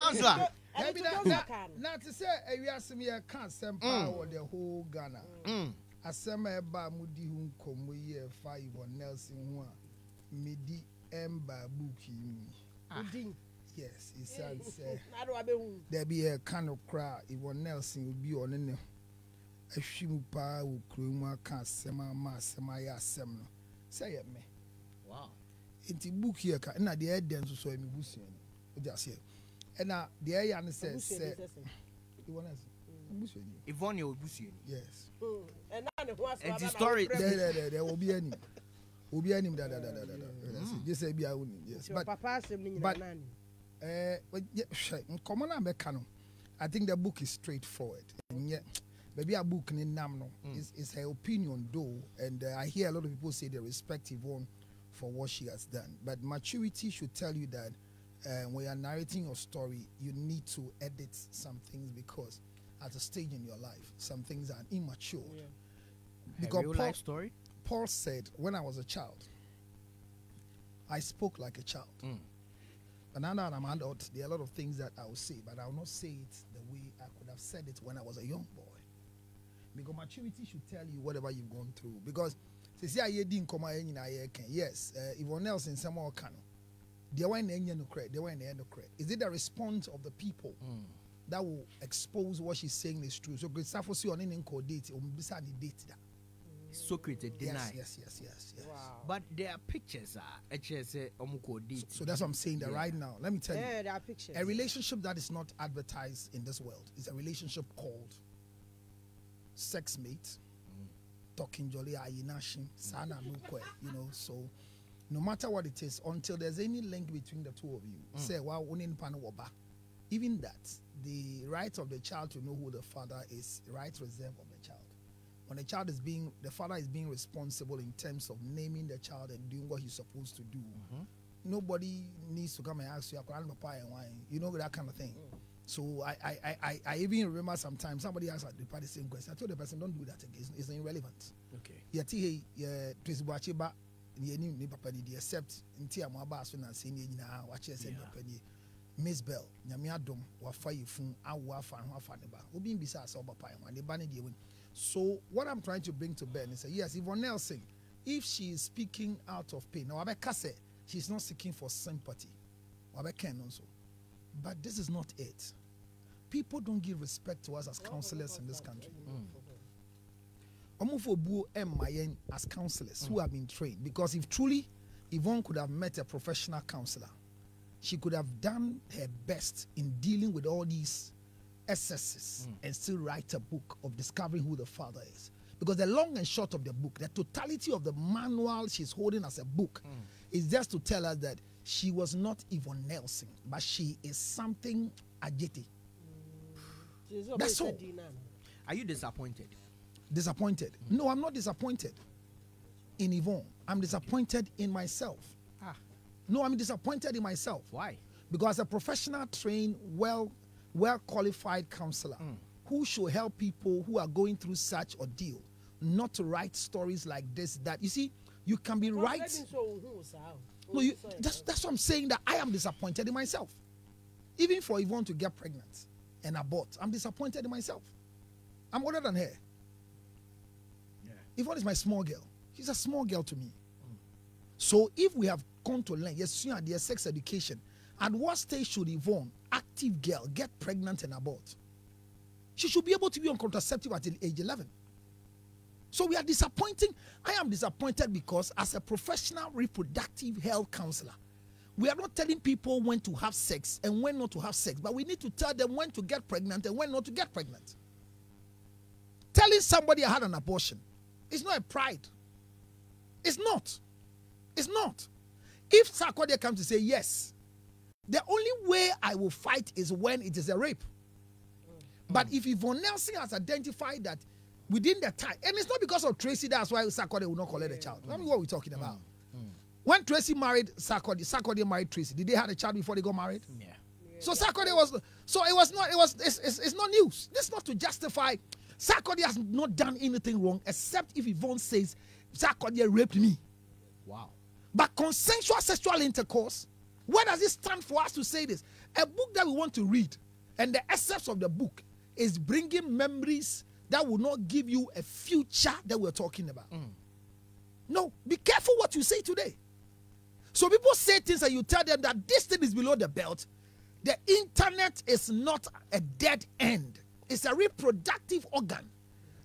Answer. Not to say we are some year can't send power the whole Ghana. Asema eba mudi hun komo ye 5 on Nelson one midi emba buki. Yes, it sounds there be a kind of cry Yvonne Nelson will be on in a shimupa who kruma can't sema ma ya semno. Say it me. Wow. Inti book here can na the head dance so me busi. Just here. And now the air says Yvonne will busi. Yes. And the story there will be any. Will be any Just say be I wouldn't. Yes. But common Americano. I think the book is straightforward. And yet maybe a book in Namno is her opinion though, and I hear a lot of people say they respect Yvonne for what she has done. But maturity should tell you that when you are narrating your story, you need to edit some things because at a stage in your life, some things are immature. Yeah. Because real life story? Paul said, when I was a child, I spoke like a child. But now that I'm an adult, there are a lot of things that I will say, but I will not say it the way I could have said it when I was a young boy. Because maturity should tell you whatever you've gone through. Because yes, Yvonne Nelson, some more can. They were in the credit. They were in the end of credit. Is it the response of the people that will expose what she's saying is true? So, good stuff on in date or beside the date. Socrates deny. Yes. Wow. But there are pictures. So that's what I'm saying. That right now, let me tell you, there are pictures. A relationship that is not advertised in this world is a relationship called sex mate, talking jolly, sana you know. So no matter what it is, until there's any link between the two of you, say wow, even that, the right of the child to know who the father is, right reserved of the child. When the father is being responsible in terms of naming the child and doing what he's supposed to do, nobody needs to come and ask you, you know, that kind of thing. So I even remember sometimes somebody asked the same question. I told the person, don't do that again. It's irrelevant. Okay. Except Miss Bell, Nyamiadom, Wafayifun, Awafan, Wafaneba, Ubin Bisa Soba and the Banny. So what I'm trying to bring to Ben is yes, Yvonne Nelson, if she is speaking out of pain, now she's not seeking for sympathy. Also. But this is not it. People don't give respect to us as counselors in this country. As counselors who have been trained, because if truly Yvonne could have met a professional counselor, she could have done her best in dealing with all these excesses and still write a book of discovering who the father is. Because the long and short of the book, the totality of the manual she's holding as a book is just to tell us that she was not Yvonne Nelson, but she is something agitated. That's all. Are you disappointed? Disappointed? No, I'm not disappointed in Yvonne. I'm disappointed in myself. No, I'm disappointed in myself. Why? Because a professional, trained, well-qualified counselor who should help people who are going through such ordeal, not to write stories like this, that, you see, you can be right. No, that's what I'm saying, that I am disappointed in myself. Even for Yvonne to get pregnant and abort, I'm disappointed in myself. I'm older than her. Yeah. Yvonne is my small girl. She's a small girl to me. So if we have gone to learn, yes, their sex education, at what stage should Yvonne, active girl, get pregnant and abort? She should be able to be on contraceptive at age 11. So we are disappointing. I am disappointed because as a professional reproductive health counselor, we are not telling people when to have sex and when not to have sex, but we need to tell them when to get pregnant and when not to get pregnant. Telling somebody I had an abortion is not a pride. It's not. It's not. If Sarkodie comes to say yes, the only way I will fight is when it is a rape. But if Yvonne Nelson has identified that within the time, and it's not because of Tracy, that's why Sarkodie will not collect a child. I mean, what are we talking about? When Tracy married Sarkodie, Sarkodie married Tracy. Did they have a child before they got married? Yeah. So Sarkodie was, so it was not, it's not news. This is not to justify. Sarkodie has not done anything wrong except if Yvonne says Sarkodie raped me. Wow. But consensual sexual intercourse, where does it stand for us to say this? a book that we want to read, and the essence of the book is bringing memories that will not give you a future that we're talking about. No, be careful what you say today. So people say things and you tell them that this thing is below the belt. The internet is not a dead end. It's a reproductive organ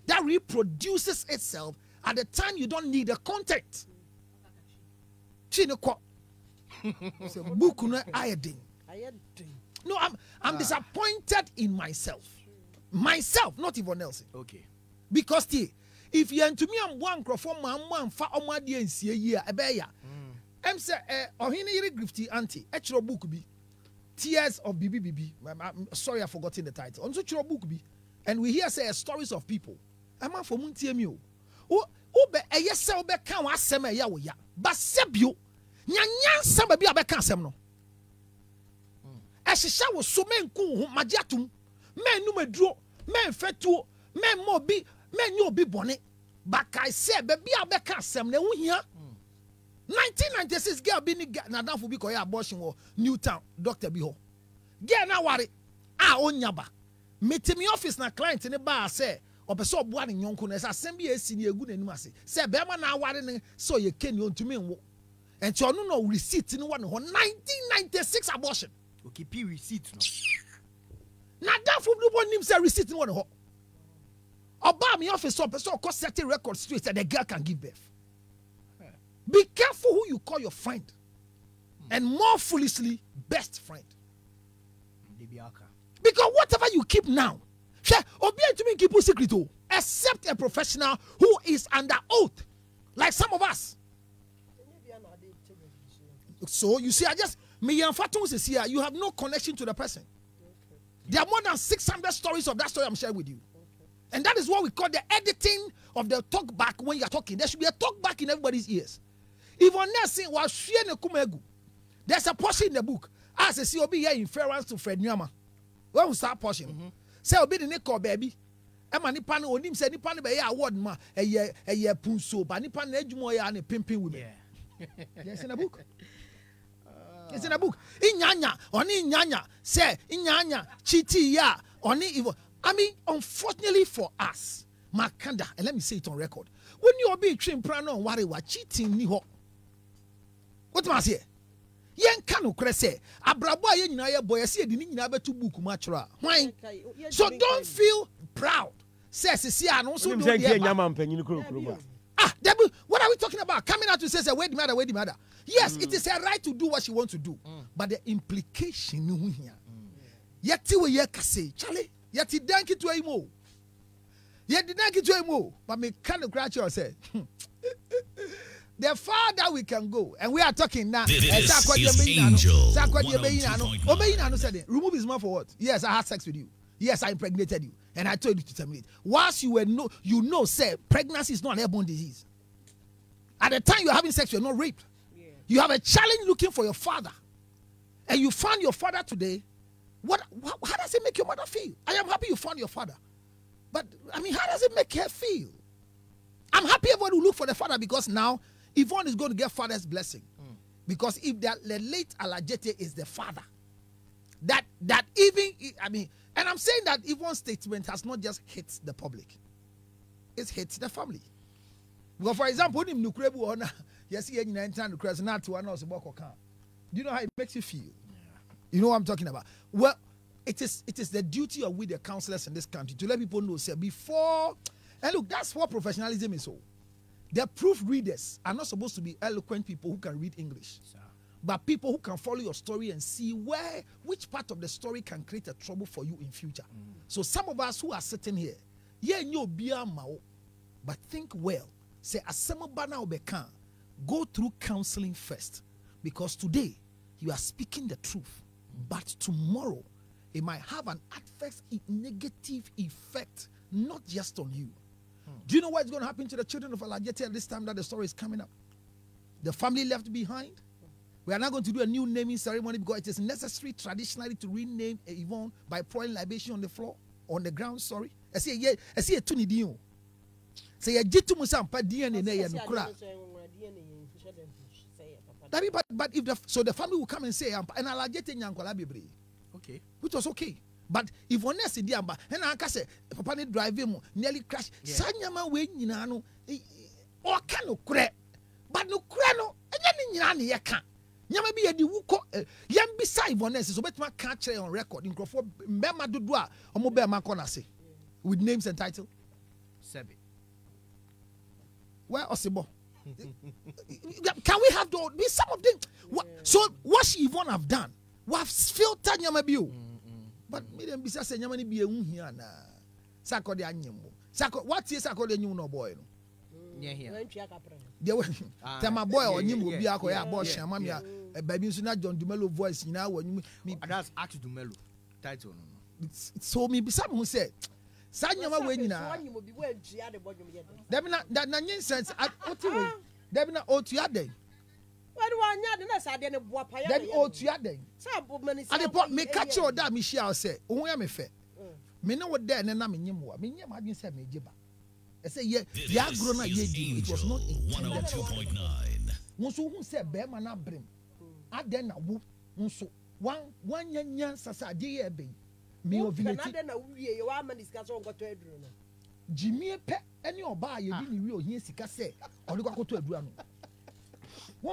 that reproduces itself at the time you don't need the content. No, I'm disappointed in myself. Myself, not Yvonne Nelson. Okay. Because if you to me, I'm one crofom, man, for Omadi and see a year, a bear. I'm say, or he need grifty auntie, extra book be Tears of BBBB. I'm sorry, I've forgotten the title. On such a book be, and we hear say stories of people. I'm for Muntiemio. Oh, a yes, so be can was sema ya, but sebio, Nyan some be a becan semno. As she was so men cool, Majatum, men no me draw, men fetu, men more be, men no be bonnet. But I said, baby, I becan semno here. 1996 girl be na dan for be koya abortion wo Newtown Dr. Biho. Girl na ware onyaba. Meet me office na client ne ba say obeso oboa ne nyonko na asem bi esi ne egu nanim ase. Say be ma na ware ne so ye keni ontumi nwo. Enti onu no receipt ne one ho 1996 abortion. Okay, P receipt no. Na dan for blue nim say receipt ne one ho. Oba me office so obeso ko set record straight that the girl can give birth. Be careful who you call your friend. And more foolishly, best friend. Because whatever you keep now, keep a secret, except a professional who is under oath, like some of us. So you see, you have no connection to the person. There are more than 600 stories of that story I'm sharing with you. And that is what we call the editing of the talk back when you're talking. There should be a talk back in everybody's ears. Yvonne Nelson was sharing a kumegu. There's a portion in the book. As a COB here inference to Fred Nyama. When we start portion, say obi the neko baby. Emma nipa no onim say nipa no be award ma a year punso, but nipa na edwuma ya na pimpin women. Yes, in the book. It's in the book. Inyanya, oni inyanya, say inyanya, chiti ya, oni Yvonne. I mean, unfortunately for us, Makanda, and let me say it on record. When you be trained prano worry what cheating ni ho. What must say? Yen kanu krese. Abrabo ye nyina ye boy see di nyina betu book matchra. Why? So don't feel proud. Says see no so do Debbie, what are we talking about? Coming out to say wait the matter. Yes, it is her right to do what she wants to do. But the implication no here. Yeti we ye kase. Charlie, yeti danki to imo. Yet did not get to a move, but me kind of crash yourself. The farther we can go, and we are talking now. Sarkodie Angel. Sarkodie said, remove his mouth for what? Yes, I had sex with you. Yes, I impregnated you, and I told you to terminate. Whilst you were say pregnancy is not an airborne disease. At the time you're having sex, you're not raped. Yeah. You have a challenge looking for your father, and you found your father today. How does it make your mother feel? I am happy you found your father. But, I mean, how does it make her feel? I'm happy everyone will look for the father because now Yvonne is going to get father's blessing. Because if the late Alajete is the father, that even, I mean, and I'm saying that Yvonne's statement has not just hit the public. It's hit the family. Because, for example, do you know how it makes you feel? Yeah. You know what I'm talking about? Well, it is the duty of we the counselors in this country to let people know, say, before, and look, that's what professionalism is. So, the proof readers are not supposed to be eloquent people who can read English, but people who can follow your story and see which part of the story can create a trouble for you in future. So some of us who are sitting here, but think well. Say, go through counseling first, because today you are speaking the truth, but tomorrow it might have an adverse negative effect, not just on you. Do you know what's going to happen to the children of Alajete at this time that the story is coming up? The family left behind. We are not going to do a new naming ceremony because it is necessary traditionally to rename Yvonne by pouring libation on the floor, on the ground, sorry. I see a tuni dio. Say a jitu musampa DNA and kura. But if the family will come and say, and Alajete nyankola bibre. Okay. Which was okay. But if one else did amba, and I can say, Papa need drive him nearly crash. Sanyama way, you know, or can no crack. But no crano, and then you can't. Yama be a diwuko, yam beside one else, so bet my catch on record in Crawford, Bema Dudua, or Mobile Maconasi, with names and title. Sebi. Where Osibo? Can we have some of them? So what she Yvonne have done? We have filtered Yamabiu. But me them bisa say Yamani be a here na. Sarkodie anyemo. What is Sarkodie you no boy no? Yeah here. They were tell my boy or nyimo bi akoya boy shama me a baby so na John Dumelo voice nyina when me that's Act Dumelo title no. So me bisa who say Sanyama we nyina. Dem na nyin sense otiwe. Dem na otuade. Then otuade. And the point me catch you that me share say, "Oh ya me fe." Me know what there na me nyim me nyim adwin say me giba. I say yeah, ya grow na ye di. It was not intended. 102.9. Wonso hu say be ma na brem. Aden na wo wonso wan nyanya sasa de ye be. Me ovulate. Aden na wie ye wa ma discuss on go to eduru no. Jimmy pe any oba ye bi ni wi ohia sika say odi kwa koto adura no. You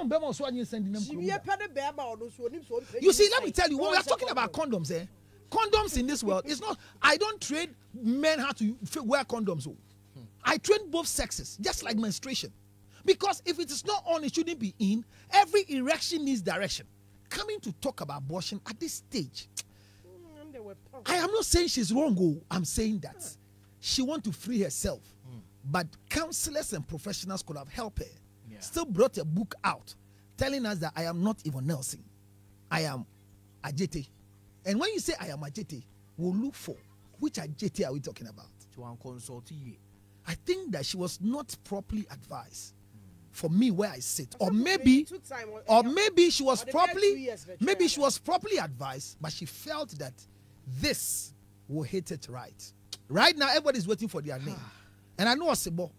see, let me tell you, when we are talking about condoms, condoms in this world, it's not, I don't train men how to wear condoms. I train both sexes, just like menstruation. Because if it is not on, it shouldn't be in. Every erection needs direction. Coming to talk about abortion at this stage, I am not saying she's wrong. I'm saying that she wants to free herself. But counselors and professionals could have helped her. Still brought a book out telling us that I am not Yvonne Nelson. I am Ajete. And when you say I am Ajete, we'll look for which Ajete are we talking about? I think that she was not properly advised for me where I sit. Or maybe she was properly advised, but she felt that this will hit it right. Right now, everybody's waiting for their name. And I know Osebo,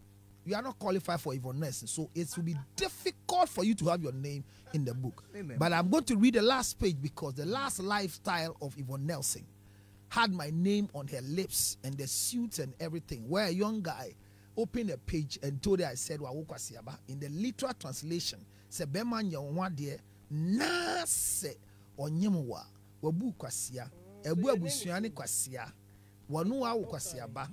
you are not qualified for Yvonne Nelson, so it will be difficult for you to have your name in the book. Amen. But I'm going to read the last page because the last lifestyle of Yvonne Nelson had my name on her lips and the suits and everything, where a young guy opened a page and told her, I said, in the literal translation, Sebema Nyawade na se onyemuwa wabu kwasia ebu abusuane kwasia wanu wa kwasiaba.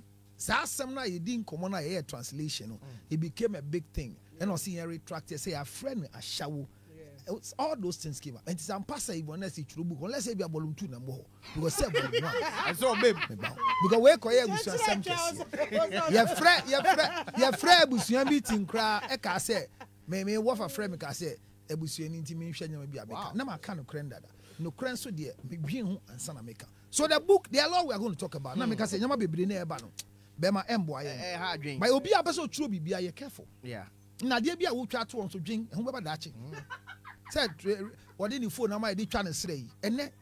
Translation, it became a big thing. And I see a retractor say a friend a shower. All those things came up. And it's pastor Yvonne Nelson true book. Unless they be a volume 2 number. Because 7 I saw baby. Because we call you some your friend busuan meeting cry. Eka say me what a friend me say ebusuan intimation you be a maker. Na ma kind of crane that. No crane so dear me be and son maker. So the book, the law we are going to talk about. Na make say nyama be near bano. Bema emboy. But obi abeso true be you careful. Yeah. Na dia bia wo twa to on so dwen ho beba dachi. Said what in the phone na my dey twa na srei. Ene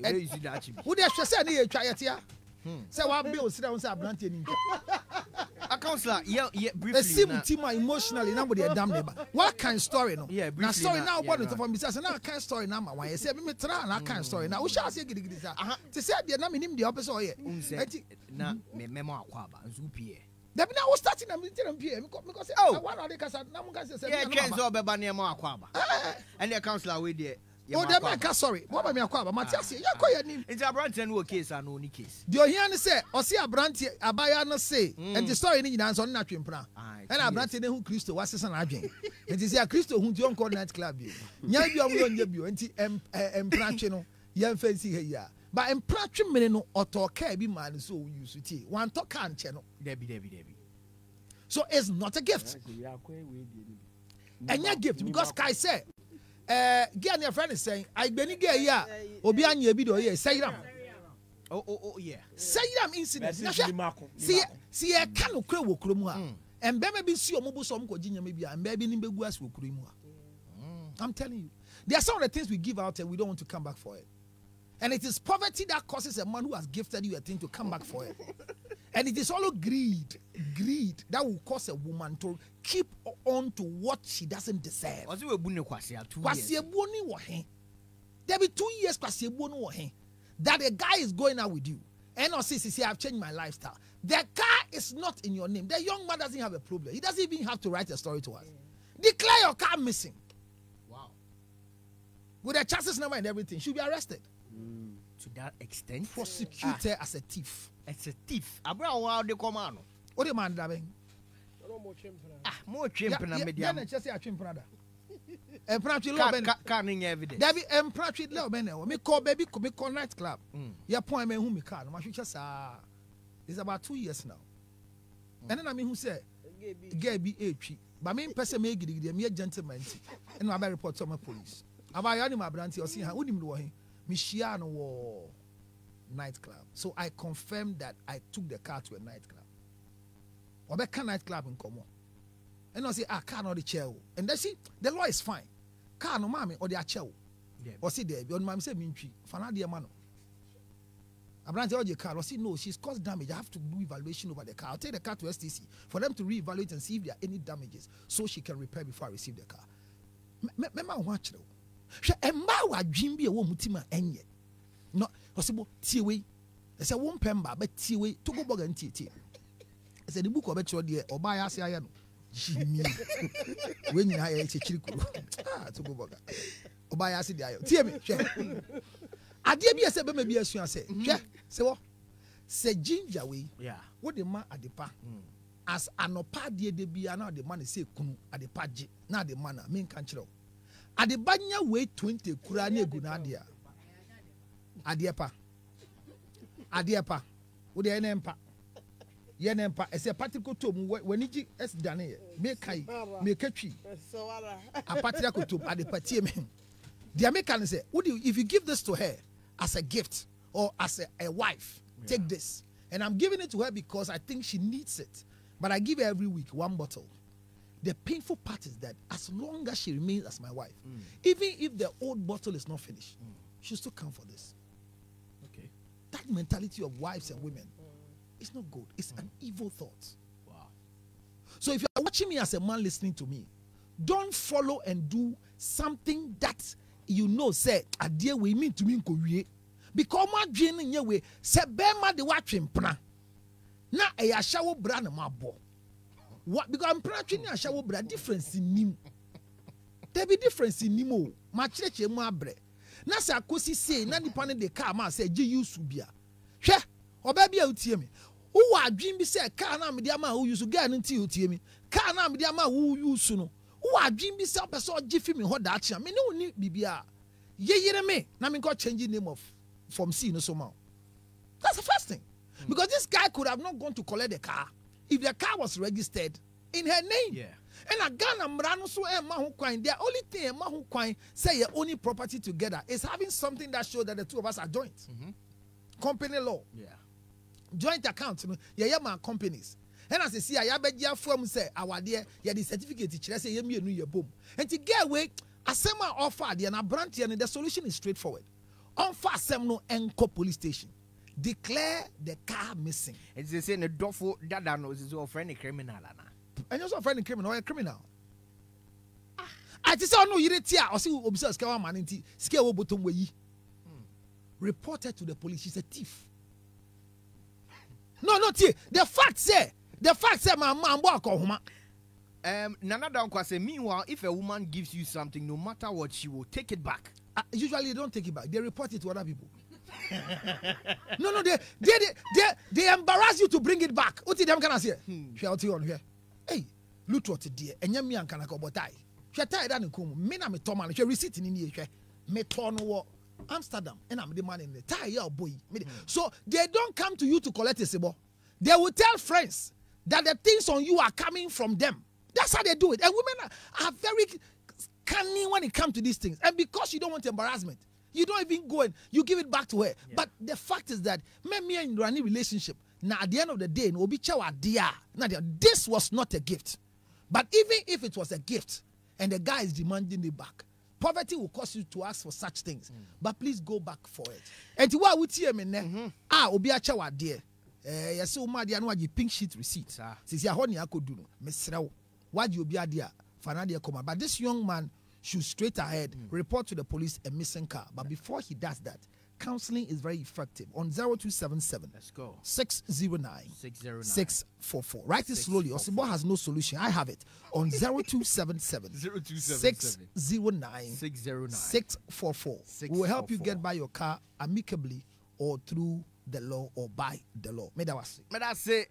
e isi dachi. Wo dey hwe say na ye twa yetia. Say wa be o srei won say abrante ni. A counselor, yeah, briefly. The emotionally, nobody a damn neighbor. What kind of story, no? Yeah, briefly. Now, story now, what is the form? Because now, kind of story now, why? I say, me try na kind of story now. We shall say, get this. To say, the name him the opposite here. Na me memo akwaba, nzupie. Debi na we starting na military MPA. Because oh, one of the casa, na mo can say. Yeah, Kenzo beba nemo akwaba. And the counselor we there. Oh, they make a sorry. What about me akwaba? Matias, you call your name. It's a brand new case and only case. Do you hear me say? Or see a brand abaya no say, and the story in answer on that impra. And a brand who Christo was an agent. It is a Christo who don't call night club. Nya you are on debut and branchino, young fancy here. But in Pratchim Menino or talk be man so you see. One talk can channel. Debbie. So it's not a gift. And your gift because Kai said. Get your friend is saying, I been here, yeah, Obian Yebido, yeah, say them. Oh, yeah. Say them incident. See, I can't crow Krumwa. And baby, see your mobile some Virginia, maybe, and baby in Beguas will Krumwa. I'm telling you, there are some of the things we give out and we don't want to come back for it. And it is poverty that causes a man who has gifted you a thing to come back for it. And it is also greed that will cause a woman to keep on to what she doesn't deserve. There be 2 years that a guy is going out with you. And or see, I've changed my lifestyle. The car is not in your name. The young man doesn't have a problem. He doesn't even have to write a story to us. Declare your car missing. Wow. With a chassis number and everything, she'll be arrested. To that extent? Prosecuted as a thief. It's a thief. Abraham, how they come on? What do you man that? More champion than media. Just say a chimp brother. And practically low ben. Can't evidence. David and practically low ben. Me call baby, me call nightclub. Your point me who me can. My future it's about 2 years now. And then I mean who say gay be a tree. But me person me gidi me a gentleman. And I report to my police. About yani my brandy or see how would him do him. Me share no nightclub. So I confirmed that I took the car to a nightclub. Obeka nightclub in Como. And I say, car not the chair. And they see, the law is fine. Car no mommy or the chair. Or see there, your mom say, Minchi, Fanadia Mano. I branch out your car. Or see, no, she's caused damage. I have to do evaluation over the car. I'll take the car to STC for them to reevaluate and see if there are any damages so she can repair before I receive the car. Remember, watch though. Emma dream be a woman mutima enye. No, possible tiwe. I say one pemba, but tiwe to go bog and tea. I said the book of it or buy us. I know. Jimmy, when you hire a chiriku, to go bog. Or buy us the aisle. Tell me, I dare be a seven, maybe as you say. Say what? Say ginger way. Yeah. What the man at the pa? As an opa dear de be now the man is say kunu at the paji. Now the man, mean control. At the banya way 20 kurane gunadia. Adiepa. Adiepa. Udi enempa. Yenempa. Ese patiko tomu when iji es dane. Me kai. Me kechi. A patiko tomu adepatie me. The American say, if you give this to her as a gift or as a wife, take this. And I'm giving it to her because I think she needs it. But I give her every week 1 bottle. The painful part is that as long as she remains as my wife, even if the old bottle is not finished, she'll still come for this. Okay. That mentality of wives and women is not good. It's an evil thought. Wow. So if you're watching me as a man listening to me, don't follow and do something that you know say a dear we mean to me because my dream in your way say bema de watching pra na a shower brand my bo. What because I'm practicing a shower brand difference in nim. There be difference in nimo. My church e mo abre. Na sa kosi say na nipa ne de car ma say je use bia. Hwe obabi a utie me. Who are dream be say car na me dia ma who use guy no tie utie me. Car na me dia ma who use no. Who are dream be say person jiffy me ho da chia. Me no ni bibia. Ye yere me na me go change name of from C no so ma. That's the first thing. Because this guy could have not gone to collect the car if the car was registered in her name. Yeah. And a Ghana Mrano so e ma ho kwan. The only thing e ma ho kwan say your only property together is having something that shows that the two of us are joint. Company law. Yeah. Joint account, you know, yeah, my companies. And as I see, I bet you from say our dear, yeah, the certificate teacher say you new your boom. And to get away, a sema offer the na branch and the solution is straightforward. On fast semno enco police station. Declare the car missing. It's the same. The dofo dada knows is your friend a criminal, and you're friend a criminal or a criminal. I just saw no you or see observe scale man in scale bottom way. Reported to the police. She's a thief. No, not here. The fact say my man walk home. Nana don't say. Meanwhile, if a woman gives you something, no matter what, she will take it back. Usually, they don't take it back. They report it to other people. No, they embarrass you to bring it back. What did them can I say? Shout on here. Hey, Lutterodt dear, and yam yan can I go botai. She tied down in Kum. Mina me Toman. She receipt in the me Tono Amsterdam, and I'm the man in the tie your boy. So they don't come to you to collect a sebo. They will tell friends that the things on you are coming from them. That's how they do it. And women are very cunning when it comes to these things. And because you don't want embarrassment, you don't even go and you give it back to her. Yeah. But the fact is that me and Rani relationship, now at the end of the day, this was not a gift. But even if it was a gift and the guy is demanding it back, poverty will cause you to ask for such things. But please go back for it. And to what would you mean? Obi a chawa dear. Yes, so my dear, no pink sheet receipt. Since you honey, I could do no. Why do you be a dear? Fanadia come. But this young man should straight ahead report to the police a missing car. But before he does that, counseling is very effective on 0277. Let's go. 609 609 644. Write it slowly. Osibo has no solution. I have it on 0277 609 644. We will help you get by your car amicably or through the law or by the law. May that was it.